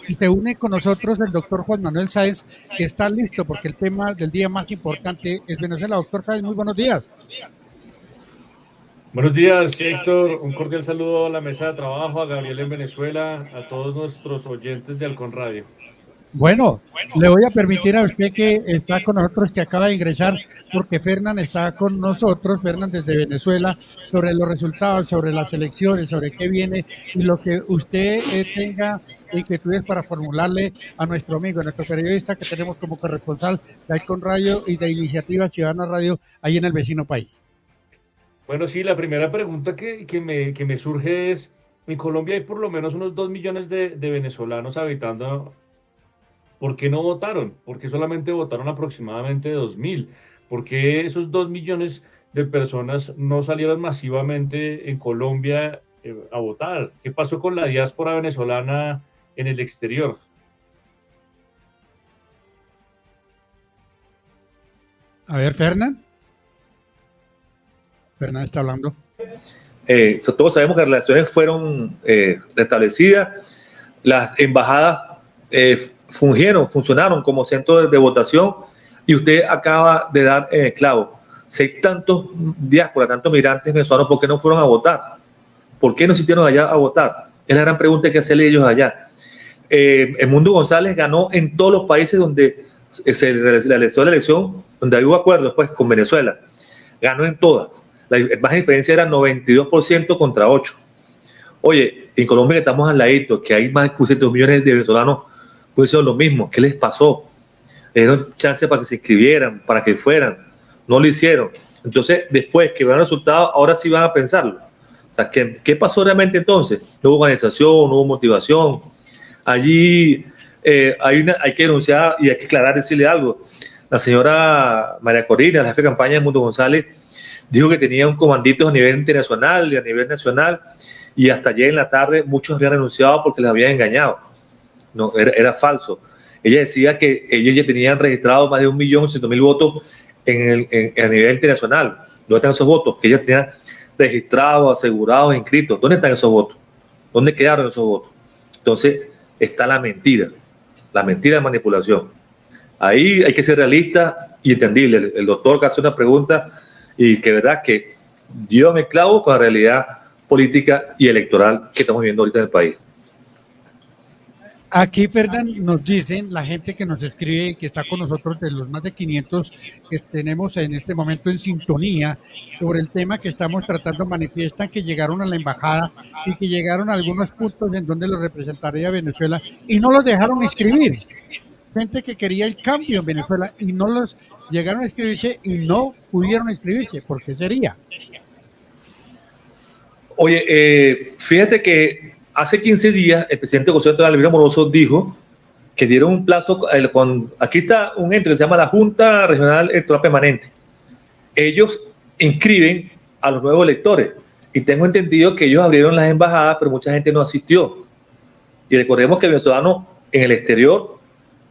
y se une con nosotros el doctor Juan Manuel Sáenz, que está listo porque el tema del día más importante es Venezuela. Doctor Sáenz, muy buenos días. Buenos días, Héctor. Un cordial saludo a la mesa de trabajo, a Gabriel en Venezuela, a todos nuestros oyentes de Halcón Radio. Bueno, le voy a permitir a usted que está con nosotros, que acaba de ingresar, porque Fernán está con nosotros, Fernán desde Venezuela, sobre los resultados, sobre las elecciones, sobre qué viene y lo que usted tenga inquietudes para formularle a nuestro amigo, a nuestro periodista que tenemos como corresponsal de Halcón Radio y de Iniciativa Ciudadana Radio ahí en el vecino país. Bueno, sí, la primera pregunta que me surge es, en Colombia hay por lo menos unos 2 millones de venezolanos habitando. ¿Por qué no votaron? ¿Por qué solamente votaron aproximadamente 2.000? ¿Por qué esos 2 millones de personas no salieron masivamente en Colombia a votar? ¿Qué pasó con la diáspora venezolana en el exterior? A ver, Fernán. Fernán está hablando. Todos sabemos que las relaciones fueron restablecidas, las embajadas funcionaron como centros de votación y usted acaba de dar en el clavo. Si hay tantos diásporas, tantos migrantes venezolanos, ¿por qué no fueron a votar? ¿Por qué no asistieron allá a votar? Es la gran pregunta que hacerle ellos allá. Edmundo González ganó en todos los países donde se realizó la elección, donde hubo acuerdos pues, con Venezuela. Ganó en todas. La más diferencia era 92% contra 8%. Oye, en Colombia que estamos al ladito, que hay más de 200 millones de venezolanos, pues eso es lo mismo. ¿Qué les pasó? Le dieron chance para que se inscribieran, para que fueran. No lo hicieron. Entonces, después que vean el resultado, ahora sí van a pensarlo. O sea, ¿qué pasó realmente entonces? No hubo organización, no hubo motivación. Allí hay que denunciar y hay que aclarar, decirle algo. La señora María Corina, la jefe de campaña de Edmundo González, dijo que tenía un comandito a nivel internacional y a nivel nacional, y hasta ayer en la tarde muchos habían renunciado porque les habían engañado. No, era falso. Ella decía que ellos ya tenían registrado más de 1.100.000 votos a nivel internacional. ¿Dónde están esos votos? Que ella tenía registrados, asegurados, inscritos. ¿Dónde están esos votos? ¿Dónde quedaron esos votos? Entonces está la mentira de manipulación. Ahí hay que ser realista y entendible. El doctor que hace una pregunta y que verdad que dio en el clavo con la realidad política y electoral que estamos viviendo ahorita en el país. Aquí, Fernán, nos dicen, la gente que nos escribe, que está con nosotros, de los más de 500 que tenemos en este momento en sintonía sobre el tema que estamos tratando, manifiestan que llegaron a la embajada y que llegaron a algunos puntos en donde los representaría Venezuela y no los dejaron escribir. Gente que quería el cambio en Venezuela y no los llegaron a escribirse y no pudieron escribirse. ¿Por qué sería? Oye, fíjate que hace 15 días el presidente José Antonio Alvarado Moroso dijo que dieron un plazo, aquí está un ente que se llama la Junta Regional Electoral Permanente. Ellos inscriben a los nuevos electores y tengo entendido que ellos abrieron las embajadas, pero mucha gente no asistió. Y recordemos que el venezolano en el exterior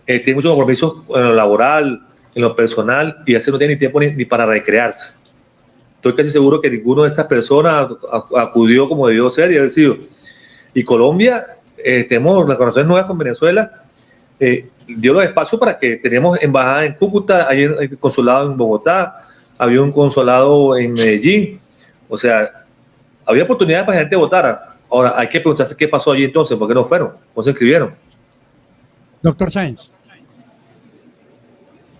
tiene muchos compromisos en lo laboral, en lo personal, y a veces no tiene ni tiempo ni para recrearse. Estoy casi seguro que ninguno de estas personas acudió como debió ser y haber sido. Y Colombia, tenemos las conexiones nuevas con Venezuela, dio los espacios para que tenemos embajada en Cúcuta, hay un consulado en Bogotá, había un consulado en Medellín, o sea, había oportunidades para que la gente votara. Ahora, hay que preguntarse qué pasó allí entonces, por qué no fueron, no se inscribieron. Doctor Sáenz.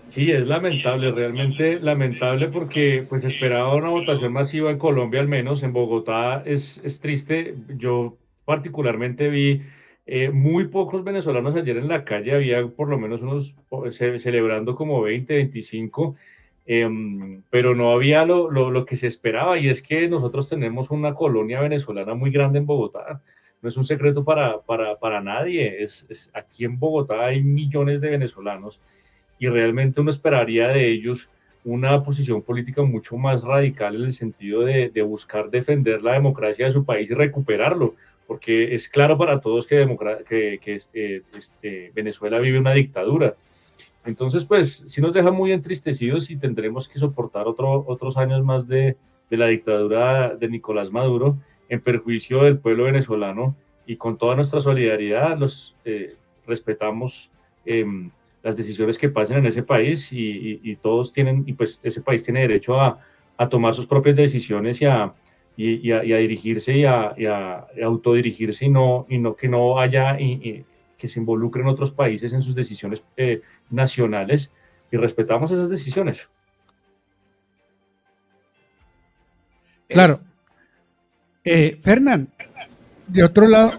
Sí, es lamentable, realmente lamentable porque pues esperaba una votación masiva en Colombia al menos, en Bogotá es triste. Yo particularmente vi muy pocos venezolanos ayer en la calle, había por lo menos unos celebrando como 20, 25, pero no había lo que se esperaba y es que nosotros tenemos una colonia venezolana muy grande en Bogotá. No es un secreto para nadie, aquí en Bogotá hay millones de venezolanos y realmente uno esperaría de ellos una posición política mucho más radical en el sentido de buscar defender la democracia de su país y recuperarlo, porque es claro para todos que Venezuela vive una dictadura. Entonces, pues, sí nos deja muy entristecidos y tendremos que soportar otros años más de la dictadura de Nicolás Maduro en perjuicio del pueblo venezolano y con toda nuestra solidaridad respetamos las decisiones que pasen en ese país y todos tienen, y pues ese país tiene derecho a tomar sus propias decisiones y a dirigirse y a autodirigirse y no que no haya que se involucren otros países en sus decisiones nacionales, y respetamos esas decisiones. Claro. Fernán, de otro lado,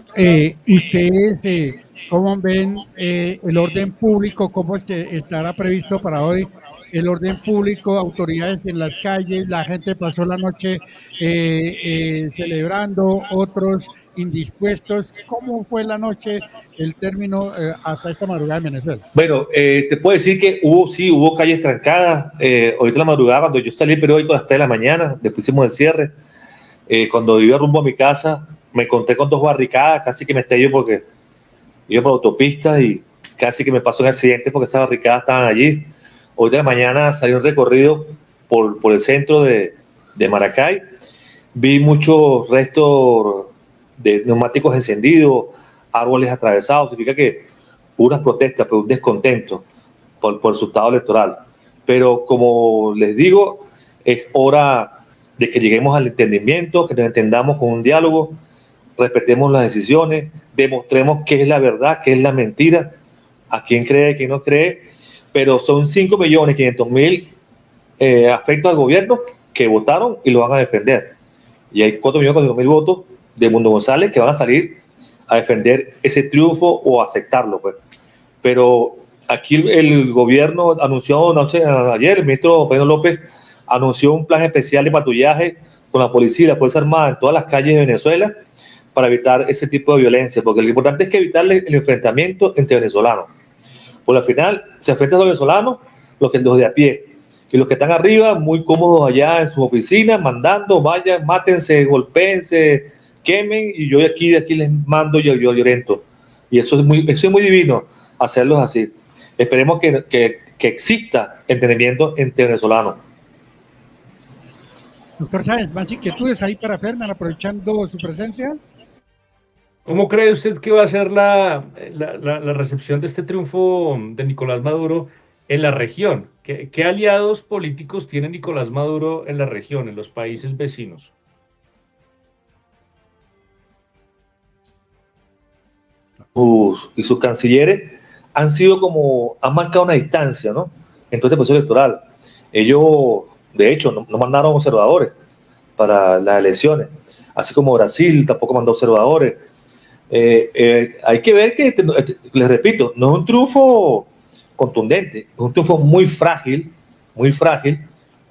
ustedes, ¿cómo ven el orden público? ¿Cómo estará previsto para hoy el orden público? Autoridades en las calles, la gente pasó la noche celebrando, otros indispuestos. ¿Cómo fue la noche, el término hasta esta madrugada en Venezuela? Bueno, te puedo decir que hubo calles trancadas. Ahorita la madrugada, cuando yo salí el periódico a las 3 de la mañana, después hicimos el cierre. Cuando iba rumbo a mi casa, me encontré con 2 barricadas, casi que me estallo porque iba por autopista y casi que me pasó un accidente porque esas barricadas estaban allí. Hoy de la mañana salí un recorrido por el centro de Maracay, vi muchos restos de neumáticos encendidos, árboles atravesados, significa que hubo unas protestas, pero un descontento por el resultado electoral. Pero como les digo, es hora de que lleguemos al entendimiento, que nos entendamos con un diálogo, respetemos las decisiones, demostremos qué es la verdad, qué es la mentira, a quién cree, a quién no cree, pero son 5.500.000 afectos al gobierno que votaron y lo van a defender. Y hay 4.400.000 votos de Mundo González que van a salir a defender ese triunfo o aceptarlo, pues. Pero aquí el gobierno anunció, no sé, ayer el ministro Pedro López anunció un plan especial de patrullaje con la policía y la Fuerza Armada en todas las calles de Venezuela para evitar ese tipo de violencia, porque lo importante es que evitar el enfrentamiento entre venezolanos. Por al final se enfrentan los venezolanos, los de a pie, y los que están arriba, muy cómodos allá en sus oficinas, mandando, vayan, mátense, golpéense, quemen, y yo de aquí les mando yo llorento. Y eso es muy divino, hacerlos así. Esperemos que exista entendimiento entre venezolanos. Doctor Sáenz, ¿más inquietudes ahí para Fernán, aprovechando su presencia? ¿Cómo cree usted que va a ser la recepción de este triunfo de Nicolás Maduro en la región? ¿Qué aliados políticos tiene Nicolás Maduro en la región, en los países vecinos? Y sus cancilleres han marcado una distancia, ¿no? En todo este proceso electoral. Ellos, de hecho, no mandaron observadores para las elecciones, así como Brasil tampoco mandó observadores. Hay que ver que, les repito, no es un triunfo contundente, es un triunfo muy frágil,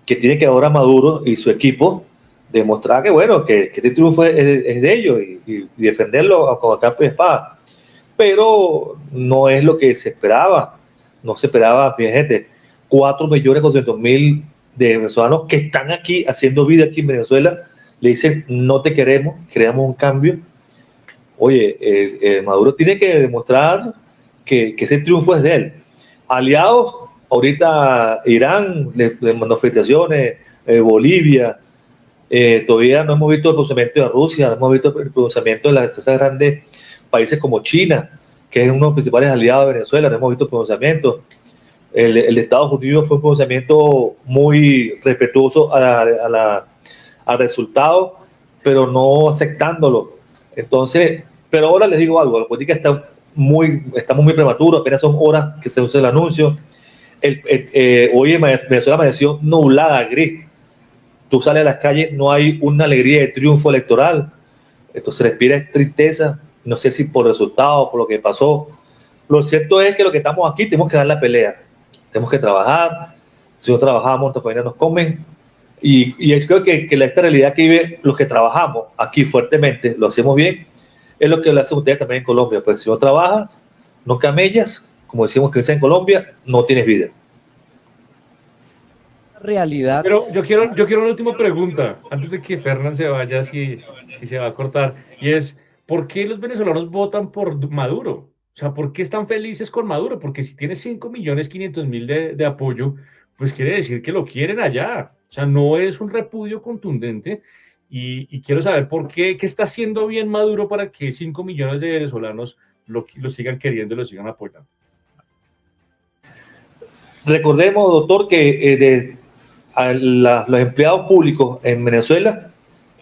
que tiene que ahora Maduro y su equipo demostrar que, bueno, que este triunfo es de ellos y defenderlo con capa y espada. Pero no es lo que se esperaba. No se esperaba, fíjate, 4.400.000 de venezolanos que están aquí haciendo vida aquí en Venezuela, le dicen no te queremos un cambio. Oye, Maduro tiene que demostrar que ese triunfo es de él. Aliados, ahorita Irán le mandó felicitaciones, Bolivia, todavía no hemos visto el pronunciamiento de Rusia, no hemos visto el pronunciamiento de esos grandes países como China, que es uno de los principales aliados de Venezuela, no hemos visto el pronunciamiento. El de Estados Unidos fue un pronunciamiento muy respetuoso al resultado, pero no aceptándolo. Entonces, pero ahora les digo algo, la política estamos muy prematuros, apenas son horas que se usa el anuncio. Hoy Venezuela amaneció nublada, gris. Tú sales a las calles, no hay una alegría de triunfo electoral. Entonces respira tristeza, no sé si por resultados, por lo que pasó. Lo cierto es que lo que estamos aquí tenemos que dar la pelea, tenemos que trabajar. Si no trabajamos, nuestras familias nos comen. Y yo creo que esta realidad que vive los que trabajamos aquí fuertemente, lo hacemos bien, es lo que lo hacen ustedes también en Colombia. Pues si no trabajas, no camellas, como decimos que en Colombia, no tienes vida. Realidad. Pero yo quiero una última pregunta, antes de que Fernán se vaya, si se va a cortar, y es, ¿por qué los venezolanos votan por Maduro? O sea, ¿por qué están felices con Maduro? Porque si tiene 5.500.000 de apoyo, pues quiere decir que lo quieren allá. O sea, no es un repudio contundente, y quiero saber qué está haciendo bien Maduro para que 5 millones de venezolanos lo sigan queriendo y lo sigan apoyando. Recordemos, doctor, que los empleados públicos en Venezuela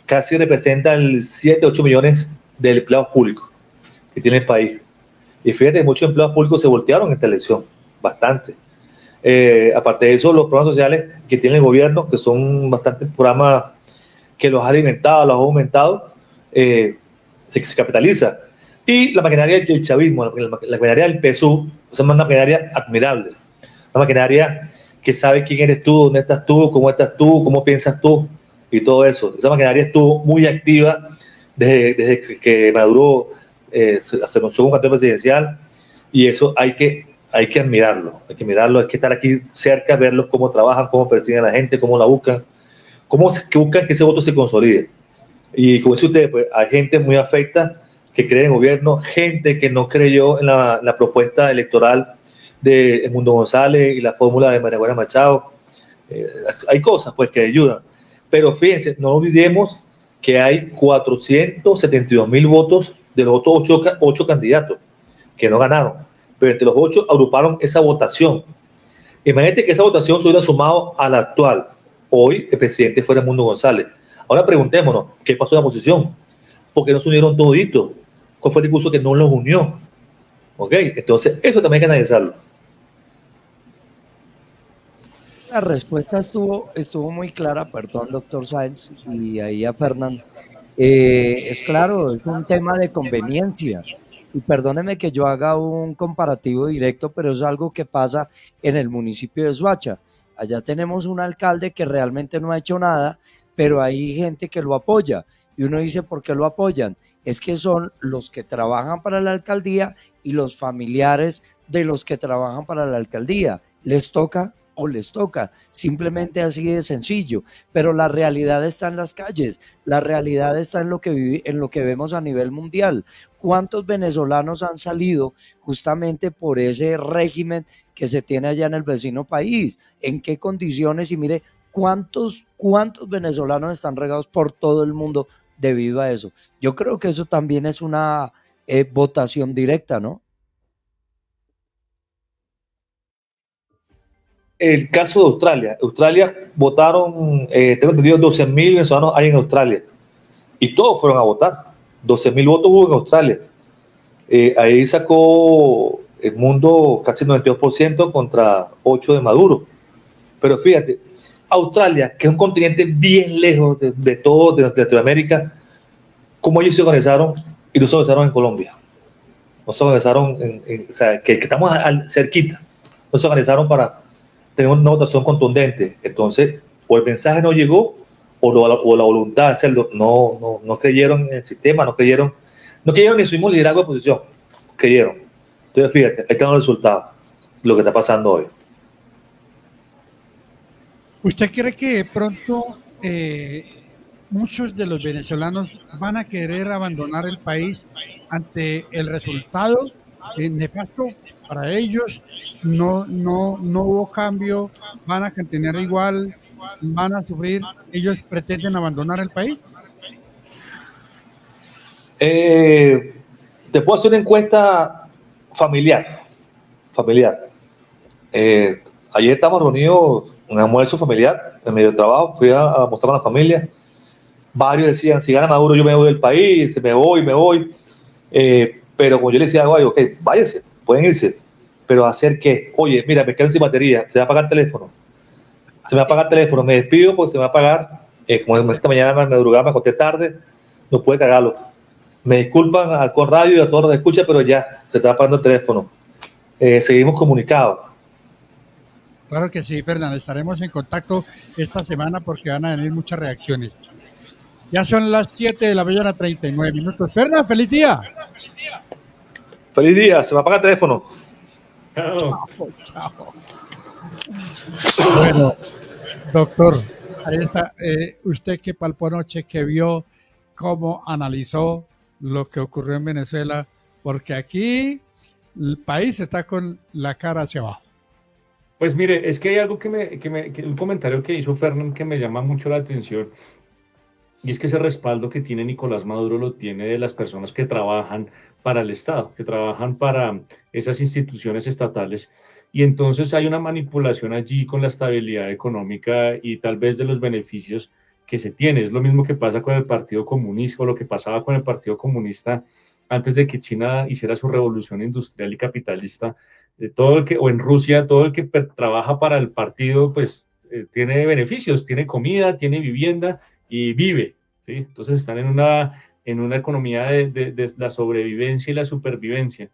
casi representan 7-8 millones de empleados públicos que tiene el país. Y fíjate, muchos empleados públicos se voltearon en esta elección, bastante. Aparte de eso, los programas sociales que tiene el gobierno, que son bastantes programas que los ha alimentado, los ha aumentado, se capitaliza. Y la maquinaria del chavismo, la maquinaria del PSUV, es una maquinaria admirable, una maquinaria que sabe quién eres tú, dónde estás tú, cómo piensas tú y todo eso. Esa maquinaria estuvo muy activa desde que Maduro se lanzó un candidato presidencial, y eso hay que admirarlo, hay que estar aquí cerca, verlos cómo trabajan, cómo persiguen a la gente, cómo la buscan, que buscan que ese voto se consolide. Y como dice usted, pues hay gente muy afecta que cree en el gobierno, gente que no creyó en la propuesta electoral de Edmundo González y la fórmula de María Guardia Machado. Hay cosas pues que ayudan, pero fíjense, no olvidemos que hay 472,000 votos de los otros 8 candidatos que no ganaron, pero entre los 8 agruparon esa votación. Imagínate que esa votación se hubiera sumado a la actual. Hoy el presidente fuera Edmundo González. Ahora preguntémonos, ¿qué pasó en la oposición? ¿Por qué no se unieron toditos? ¿Cuál fue el discurso que no los unió? ¿Ok? Entonces, eso también hay que analizarlo. La respuesta estuvo muy clara, perdón, doctor Sáenz, y ahí a Fernán. Es claro, es un tema de conveniencia. Y perdóneme que yo haga un comparativo directo, pero es algo que pasa en el municipio de Soacha. Allá tenemos un alcalde que realmente no ha hecho nada, pero hay gente que lo apoya. Y uno dice, ¿por qué lo apoyan? Es que son los que trabajan para la alcaldía y los familiares de los que trabajan para la alcaldía. Les toca o les toca, simplemente así de sencillo, pero la realidad está en las calles, la realidad está en lo que vemos a nivel mundial. ¿Cuántos venezolanos han salido justamente por ese régimen que se tiene allá en el vecino país? ¿En qué condiciones? Y mire, ¿cuántos venezolanos están regados por todo el mundo debido a eso? Yo creo que eso también es una votación directa, ¿no? El caso de Australia. Australia votaron, tengo entendido, 12,000 venezolanos hay en Australia. Y todos fueron a votar. 12,000 votos hubo en Australia. Ahí sacó el mundo casi el 92% contra 8% de Maduro. Pero fíjate, Australia, que es un continente bien lejos de todo, de Latinoamérica, ¿cómo ellos se organizaron y no se organizaron en Colombia? No se organizaron, o sea, que estamos cerquita. No se organizaron para tener una votación contundente. Entonces, o el mensaje no llegó, o la voluntad de hacerlo, no creyeron en el sistema, no creyeron en su mismo liderazgo de oposición, creyeron. Entonces, fíjate, ahí están los resultados, lo que está pasando hoy. ¿Usted cree que de pronto muchos de los venezolanos van a querer abandonar el país ante el resultado nefasto para ellos? No hubo cambio, van a continuar igual, van a sufrir, ellos pretenden abandonar el país. Te puedo hacer una encuesta familiar. Ayer estamos reunidos en un almuerzo familiar, en medio de trabajo, fui a mostrar con la familia. Varios decían, si gana Maduro yo me voy del país, me voy. Pero como yo le decía, ok, váyanse, pueden irse. Pero hacer qué, oye, mira, me quedo sin batería, se me va a apagar el teléfono, me despido porque se me va a apagar, como esta mañana me madrugaba, me acosté tarde, no pude cargarlo. Me disculpan al Con Radio y a todos los que escuchan, pero ya, se está apagando el teléfono. Seguimos comunicados. Claro que sí, Fernando, estaremos en contacto esta semana porque van a venir muchas reacciones. Ya son las 7 de la mañana, 39 minutos. Fernando, feliz día. Feliz día, se me apaga el teléfono. Chao. Bueno, doctor, ahí está. Usted que palpó anoche, que vio cómo analizó lo que ocurrió en Venezuela, porque aquí el país está con la cara hacia abajo. Pues mire, es que hay algo un comentario que hizo Fernán que me llama mucho la atención, y es que ese respaldo que tiene Nicolás Maduro lo tiene de las personas que trabajan para el Estado, que trabajan para esas instituciones estatales. Y entonces hay una manipulación allí con la estabilidad económica y tal vez de los beneficios que se tiene. Es lo mismo que pasa con el Partido Comunista, o lo que pasaba con el Partido Comunista antes de que China hiciera su revolución industrial y capitalista. Todo el que, o en Rusia, todo el que trabaja para el partido, pues tiene beneficios, tiene comida, tiene vivienda y vive, ¿sí? Entonces están en una economía de la sobrevivencia y la supervivencia.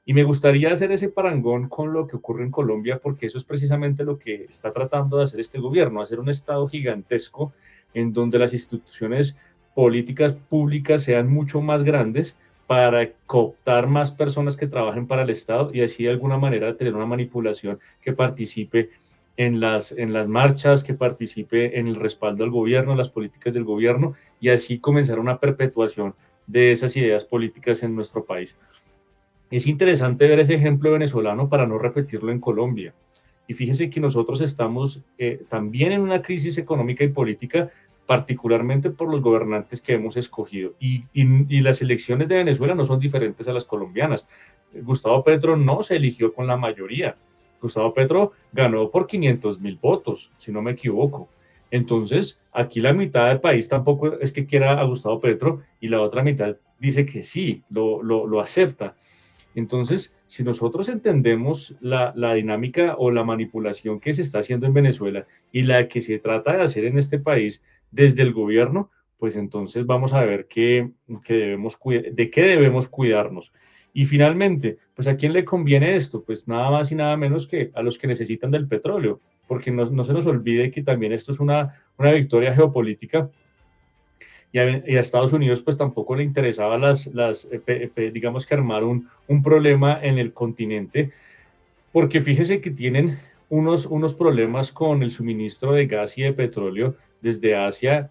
Y me gustaría hacer ese parangón con lo que ocurre en Colombia, porque eso es precisamente lo que está tratando de hacer este gobierno, hacer un Estado gigantesco en donde las instituciones políticas públicas sean mucho más grandes para cooptar más personas que trabajen para el Estado y así de alguna manera tener una manipulación que participe en las marchas, que participe en el respaldo al gobierno, las políticas del gobierno y así comenzar una perpetuación de esas ideas políticas en nuestro país. Es interesante ver ese ejemplo venezolano para no repetirlo en Colombia. Y fíjense que nosotros estamos también en una crisis económica y política, particularmente por los gobernantes que hemos escogido. Y las elecciones de Venezuela no son diferentes a las colombianas. Gustavo Petro no se eligió con la mayoría. Gustavo Petro ganó por 500.000 votos, si no me equivoco. Entonces, aquí la mitad del país tampoco es que quiera a Gustavo Petro y la otra mitad dice que sí, lo acepta. Entonces, si nosotros entendemos la dinámica o la manipulación que se está haciendo en Venezuela y la que se trata de hacer en este país desde el gobierno, pues entonces vamos a ver de qué debemos cuidarnos. Y finalmente, pues ¿a quién le conviene esto? Pues nada más y nada menos que a los que necesitan del petróleo, porque no se nos olvide que también esto es una victoria geopolítica y a Estados Unidos pues tampoco le interesaba digamos que armar un problema en el continente, porque fíjese que tienen unos problemas con el suministro de gas y de petróleo desde Asia,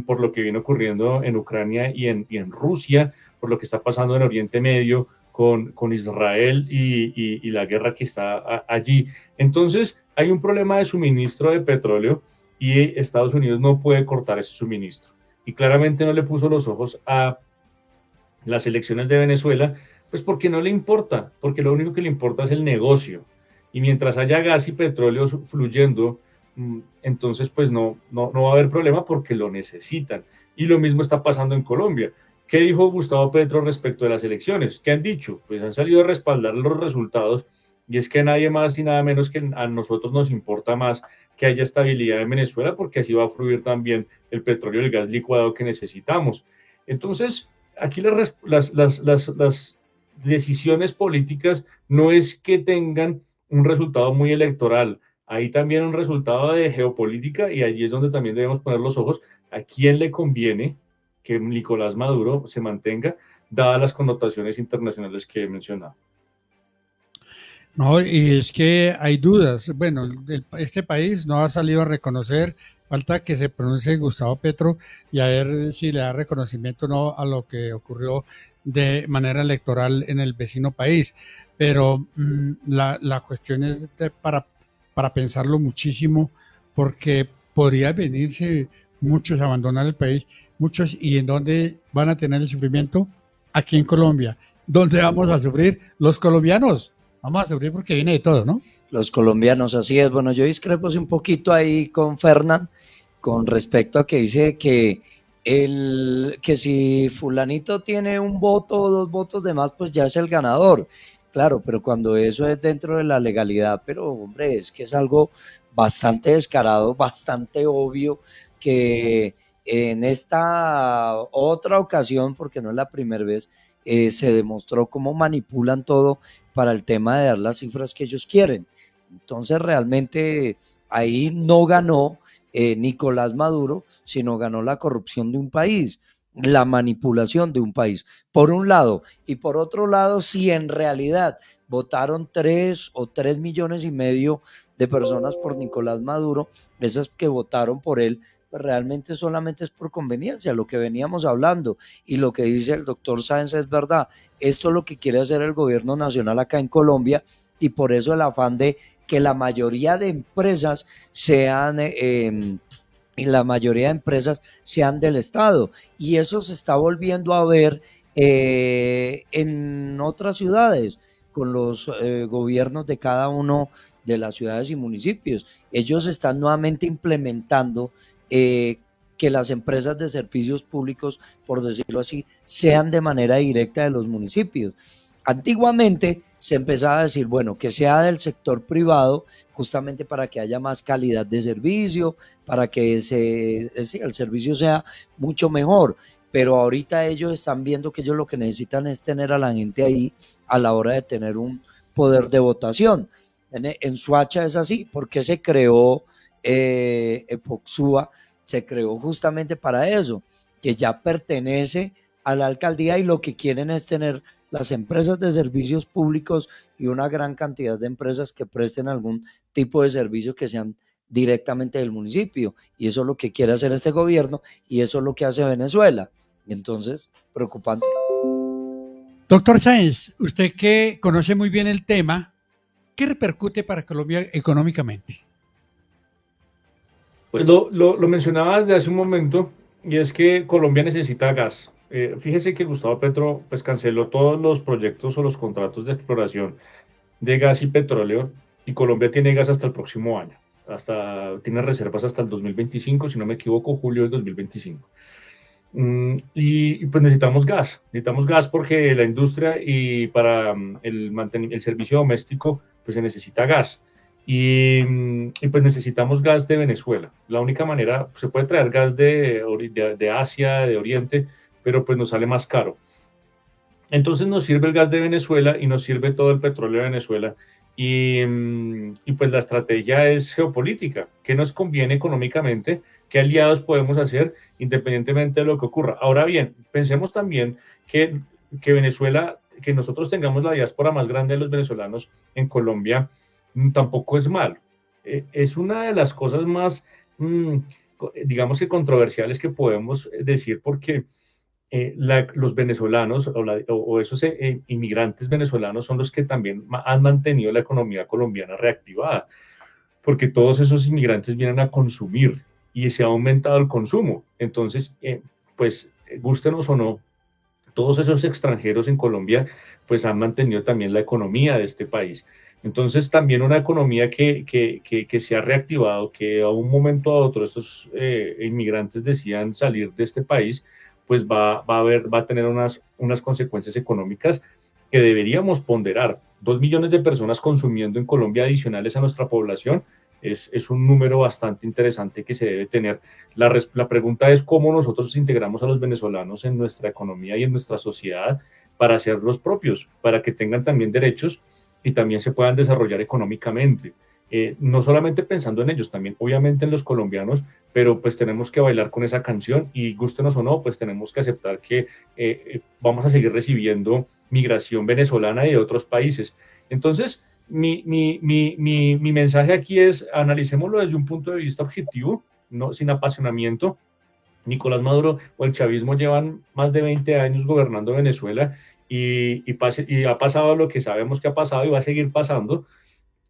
por lo que viene ocurriendo en Ucrania y en Rusia, por lo que está pasando en Oriente Medio con Israel y la guerra que está allí. Entonces hay un problema de suministro de petróleo y Estados Unidos no puede cortar ese suministro y claramente no le puso los ojos a las elecciones de Venezuela, pues porque no le importa, porque lo único que le importa es el negocio. Y mientras haya gas y petróleo fluyendo, entonces pues no va a haber problema porque lo necesitan. Y lo mismo está pasando en Colombia. ¿Qué dijo Gustavo Petro respecto de las elecciones? ¿Qué han dicho? Pues han salido a respaldar los resultados y es que a nadie más y nada menos que a nosotros nos importa más que haya estabilidad en Venezuela porque así va a fluir también el petróleo y el gas licuado que necesitamos. Entonces, aquí las decisiones políticas no es que tengan un resultado muy electoral, hay también un resultado de geopolítica y allí es donde también debemos poner los ojos a quién le conviene que Nicolás Maduro se mantenga, dadas las connotaciones internacionales que he mencionado. No, y es que hay dudas. Bueno, este país no ha salido a reconocer, falta que se pronuncie Gustavo Petro y a ver si le da reconocimiento o no a lo que ocurrió de manera electoral en el vecino país. Pero la cuestión es para pensarlo muchísimo, porque podría venirse muchos a abandonar el país, muchos, y en dónde van a tener el sufrimiento, aquí en Colombia. ¿Dónde vamos a sufrir los colombianos? Vamos a sufrir porque viene de todo, ¿no? Los colombianos, así es. Bueno, yo discrepo un poquito ahí con Fernán con respecto a que dice que si fulanito tiene un voto o dos votos de más, pues ya es el ganador. Claro, pero cuando eso es dentro de la legalidad, pero hombre, es que es algo bastante descarado, bastante obvio que en esta otra ocasión, porque no es la primera vez, se demostró cómo manipulan todo para el tema de dar las cifras que ellos quieren. Entonces realmente ahí no ganó Nicolás Maduro, sino ganó la corrupción de un país, la manipulación de un país, por un lado, y por otro lado, si en realidad votaron 3 millones y medio de personas por Nicolás Maduro, esas que votaron por él, pues realmente solamente es por conveniencia, lo que veníamos hablando, y lo que dice el doctor Sáenz es verdad, esto es lo que quiere hacer el gobierno nacional acá en Colombia, y por eso el afán de que la mayoría de empresas sean y la mayoría de empresas sean del Estado, y eso se está volviendo a ver En otras ciudades, con los gobiernos de cada uno de las ciudades y municipios, ellos están nuevamente implementando que las empresas de servicios públicos, por decirlo así, sean de manera directa de los municipios. Antiguamente se empezaba a decir, bueno, que sea del sector privado, justamente para que haya más calidad de servicio, para que el servicio sea mucho mejor. Pero ahorita ellos están viendo que ellos lo que necesitan es tener a la gente ahí a la hora de tener un poder de votación. En Suacha es así, porque se creó Epoxúa, se creó justamente para eso, que ya pertenece a la alcaldía y lo que quieren es tener las empresas de servicios públicos y una gran cantidad de empresas que presten algún tipo de servicio que sean directamente del municipio. Y eso es lo que quiere hacer este gobierno y eso es lo que hace Venezuela. Entonces, preocupante. Doctor Sáenz, usted que conoce muy bien el tema, ¿qué repercute para Colombia económicamente? Pues lo mencionaba desde hace un momento, y es que Colombia necesita gas. Fíjese que Gustavo Petro pues canceló todos los proyectos o los contratos de exploración de gas y petróleo, y Colombia tiene gas hasta el próximo año. Tiene reservas hasta el 2025, si no me equivoco, julio del 2025. Y pues necesitamos gas porque la industria y para el servicio doméstico pues se necesita gas. Y pues necesitamos gas de Venezuela. La única manera, se puede traer gas de Asia, de Oriente, pero pues nos sale más caro. Entonces nos sirve el gas de Venezuela y nos sirve todo el petróleo de Venezuela. Y pues la estrategia es geopolítica. ¿Qué nos conviene económicamente? ¿Qué aliados podemos hacer independientemente de lo que ocurra? Ahora bien, pensemos también que Venezuela, que nosotros tengamos la diáspora más grande de los venezolanos en Colombia, tampoco es malo. Es una de las cosas más, digamos que controversiales que podemos decir porque los venezolanos o esos inmigrantes venezolanos son los que también han mantenido la economía colombiana reactivada, porque todos esos inmigrantes vienen a consumir y se ha aumentado el consumo. Entonces, pues, gústenos o no, todos esos extranjeros en Colombia, pues han mantenido también la economía de este país. Entonces, también una economía que se ha reactivado, que a un momento a otro estos inmigrantes decían salir de este país, pues va a tener unas consecuencias económicas que deberíamos ponderar. 2 millones de personas consumiendo en Colombia adicionales a nuestra población es un número bastante interesante que se debe tener. La pregunta es cómo nosotros integramos a los venezolanos en nuestra economía y en nuestra sociedad para ser los propios, para que tengan también derechos y también se puedan desarrollar económicamente. No solamente pensando en ellos, también obviamente en los colombianos, pero pues tenemos que bailar con esa canción y gústenos o no, pues tenemos que aceptar que vamos a seguir recibiendo migración venezolana y de otros países. Entonces, mi mensaje aquí es, analicémoslo desde un punto de vista objetivo, no sin apasionamiento. Nicolás Maduro o el chavismo llevan más de 20 años gobernando Venezuela y ha pasado lo que sabemos que ha pasado y va a seguir pasando,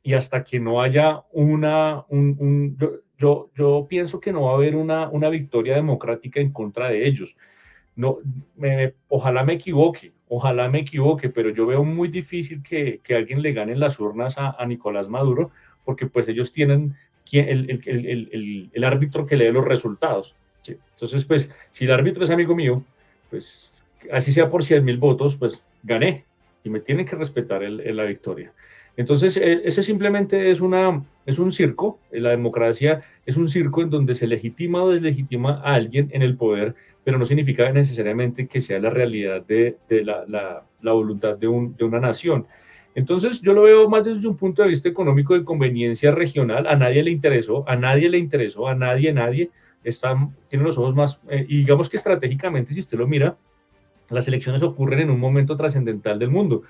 y hasta que no haya yo pienso que no va a haber una victoria democrática en contra de ellos. No, ojalá me equivoque, pero yo veo muy difícil que alguien le gane en las urnas a Nicolás Maduro, porque pues ellos tienen el árbitro que lee los resultados. ¿Sí? Entonces, pues, si el árbitro es amigo mío, pues, así sea por 100.000 votos, pues, gané, y me tienen que respetar la victoria. Entonces, ese simplemente es un circo, la democracia es un circo en donde se legitima o deslegitima a alguien en el poder, pero no significa necesariamente que sea la realidad de la voluntad de una nación. Entonces, yo lo veo más desde un punto de vista económico de conveniencia regional. A nadie le interesó, nadie. Tiene los ojos más, y digamos que estratégicamente, si usted lo mira, las elecciones ocurren en un momento trascendental del mundo.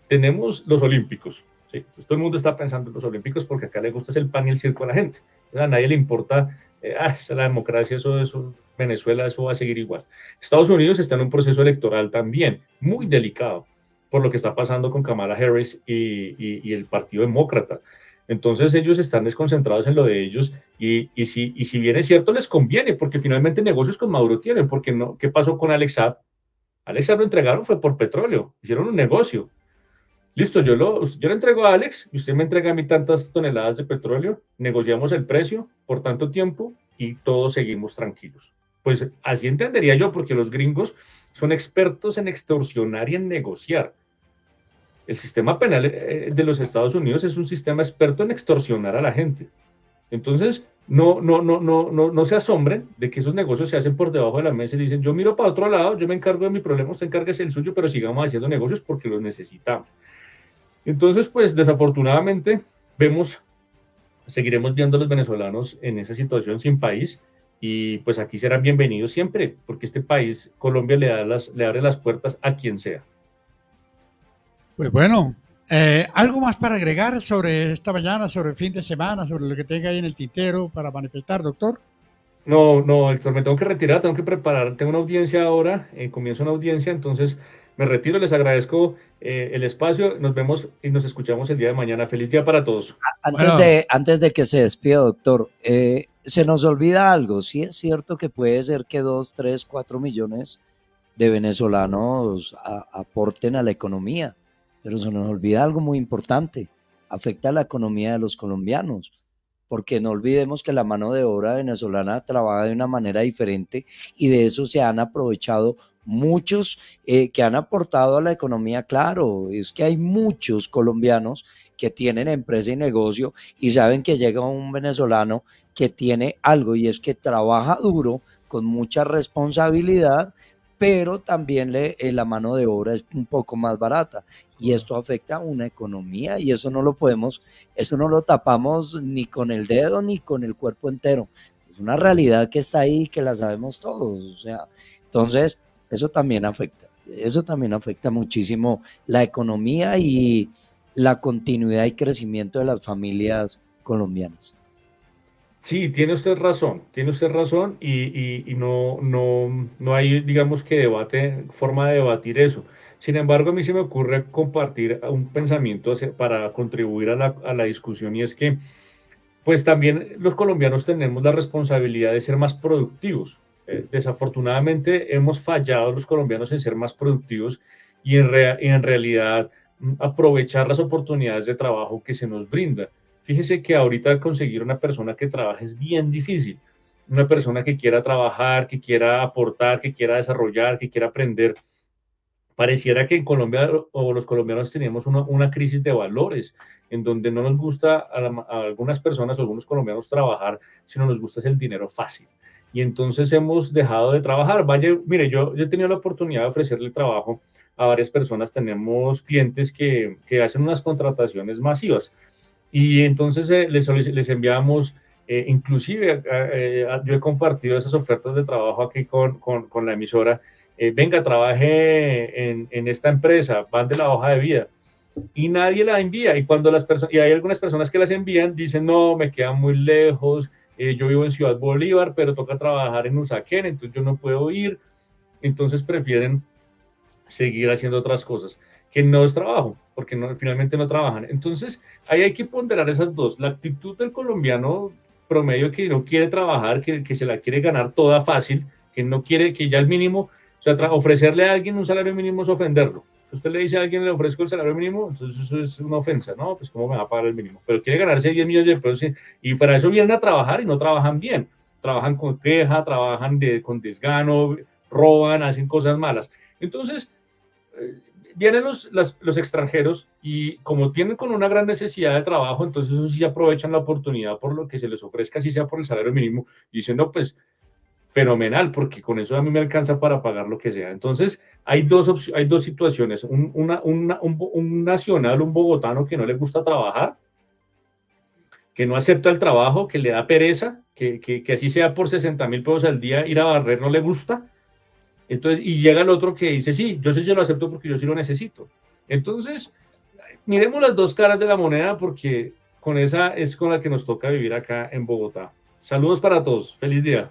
Tenemos los Olímpicos. Sí, pues todo el mundo está pensando en los Olímpicos porque acá le gusta el pan y el circo a la gente. A nadie le importa la democracia, eso, Venezuela, eso va a seguir igual. Estados Unidos está en un proceso electoral también muy delicado por lo que está pasando con Kamala Harris y el Partido Demócrata. Entonces ellos están desconcentrados en lo de ellos y si bien es cierto les conviene porque finalmente negocios con Maduro tienen, porque no, ¿qué pasó con Alex Saab? Alex ya lo entregaron, fue por petróleo, hicieron un negocio. Listo, yo le entrego a Alex y usted me entrega a mí tantas toneladas de petróleo, negociamos el precio por tanto tiempo y todos seguimos tranquilos. Pues así entendería yo, porque los gringos son expertos en extorsionar y en negociar. El sistema penal de los Estados Unidos es un sistema experto en extorsionar a la gente. Entonces, no se asombren de que esos negocios se hacen por debajo de la mesa y dicen, yo miro para otro lado, yo me encargo de mi problema, usted encárguese del suyo, pero sigamos haciendo negocios porque los necesitamos. Entonces, pues desafortunadamente seguiremos viendo a los venezolanos en esa situación sin país y pues aquí serán bienvenidos siempre, porque este país, Colombia, le abre las puertas a quien sea. Pues bueno, ¿algo más para agregar sobre esta mañana, sobre el fin de semana, sobre lo que tenga ahí en el tintero para manifestar, doctor? No, Héctor, me tengo que retirar, tengo que preparar, tengo una audiencia ahora, comienzo una audiencia, entonces me retiro, les agradezco el espacio, nos vemos y nos escuchamos el día de mañana. Feliz día para todos. Antes de que se despida, doctor, se nos olvida algo. Sí es cierto que puede ser que 2, 3, 4 millones de venezolanos aporten a la economía, pero se nos olvida algo muy importante. Afecta a la economía de los colombianos, porque no olvidemos que la mano de obra venezolana trabaja de una manera diferente y de eso se han aprovechado muchos que han aportado a la economía. Claro, es que hay muchos colombianos que tienen empresa y negocio y saben que llega un venezolano que tiene algo y es que trabaja duro, con mucha responsabilidad, pero también la mano de obra es un poco más barata y esto afecta a una economía y eso no lo tapamos ni con el dedo ni con el cuerpo entero. Es una realidad que está ahí, que la sabemos todos. O sea, entonces, eso también afecta muchísimo la economía y la continuidad y crecimiento de las familias colombianas. Sí, tiene usted razón y no hay, digamos que forma de debatir eso. Sin embargo, a mí se me ocurre compartir un pensamiento para contribuir a la discusión y es que, pues también los colombianos tenemos la responsabilidad de ser más productivos. Desafortunadamente hemos fallado los colombianos en ser más productivos y en realidad aprovechar las oportunidades de trabajo que se nos brinda. Fíjese que ahorita conseguir una persona que trabaje es bien difícil. Una persona que quiera trabajar, que quiera aportar, que quiera desarrollar, que quiera aprender. Pareciera que en Colombia o los colombianos tenemos una crisis de valores, en donde no nos gusta a algunas personas o algunos colombianos trabajar, sino nos gusta es el dinero fácil. Y entonces hemos dejado de trabajar. Vaya, mire, yo he tenido la oportunidad de ofrecerle trabajo a varias personas. Tenemos clientes que hacen unas contrataciones masivas y entonces les enviamos, inclusive yo he compartido esas ofertas de trabajo aquí con la emisora. Venga, trabaje en esta empresa, van de la hoja de vida. Y nadie la envía. Y cuando y hay algunas personas que las envían, dicen, no, me quedan muy lejos, yo vivo en Ciudad Bolívar, pero toca trabajar en Usaquén, entonces yo no puedo ir. Entonces prefieren seguir haciendo otras cosas, que no es trabajo, porque finalmente no trabajan. Entonces, ahí hay que ponderar esas dos. La actitud del colombiano promedio que no quiere trabajar, que se la quiere ganar toda fácil, que no quiere, que ya el mínimo, o sea, ofrecerle a alguien un salario mínimo es ofenderlo. Si usted le dice a alguien, le ofrezco el salario mínimo, entonces eso es una ofensa, ¿no? Pues ¿cómo me va a pagar el mínimo? Pero quiere ganarse 10 millones de pesos y para eso vienen a trabajar y no trabajan bien. Trabajan con queja, trabajan con desgano, roban, hacen cosas malas. Entonces, vienen los extranjeros y como tienen con una gran necesidad de trabajo, entonces eso sí aprovechan la oportunidad por lo que se les ofrezca, así sea por el salario mínimo, y dicen, no, pues fenomenal, porque con eso a mí me alcanza para pagar lo que sea. Entonces, hay dos situaciones, un nacional, un bogotano que no le gusta trabajar, que no acepta el trabajo, que le da pereza, que así sea por 60.000 pesos al día, ir a barrer no le gusta. Entonces, y llega el otro que dice, sí, yo sí se lo acepto porque yo sí lo necesito. Entonces, miremos las dos caras de la moneda porque con esa es con la que nos toca vivir acá en Bogotá. Saludos para todos. Feliz día.